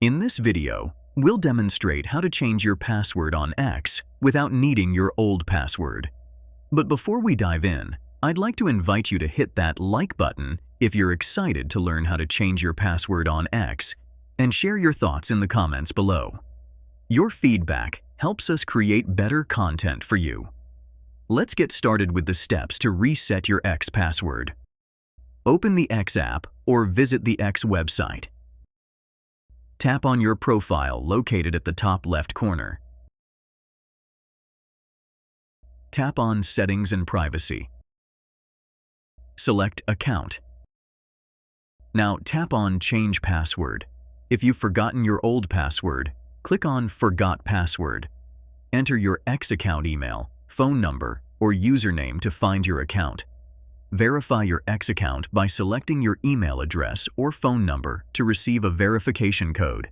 In this video, we'll demonstrate how to change your password on X without needing your old password. But before we dive in, I'd like to invite you to hit that like button if you're excited to learn how to change your password on X, and share your thoughts in the comments below. Your feedback helps us create better content for you. Let's get started with the steps to reset your X password. Open the X app or visit the X website. Tap on your profile located at the top left corner. Tap on Settings and Privacy. Select Account. Now tap on Change Password. If you've forgotten your old password, click on Forgot Password. Enter your X account email, phone number, or username to find your account. Verify your X account by selecting your email address or phone number to receive a verification code.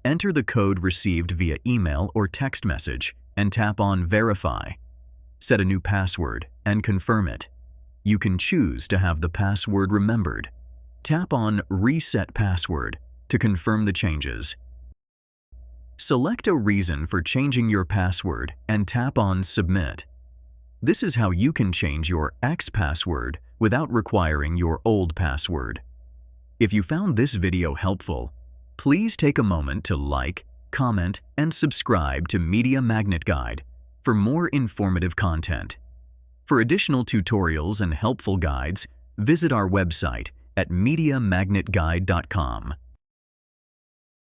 Enter the code received via email or text message and tap on Verify. Set a new password and confirm it. You can choose to have the password remembered. Tap on Reset Password to confirm the changes. Select a reason for changing your password and tap on Submit. This is how you can change your X password without requiring your old password. If you found this video helpful, please take a moment to like, comment, and subscribe to Media Magnet Guide for more informative content. For additional tutorials and helpful guides, visit our website at MediaMagnetGuide.com.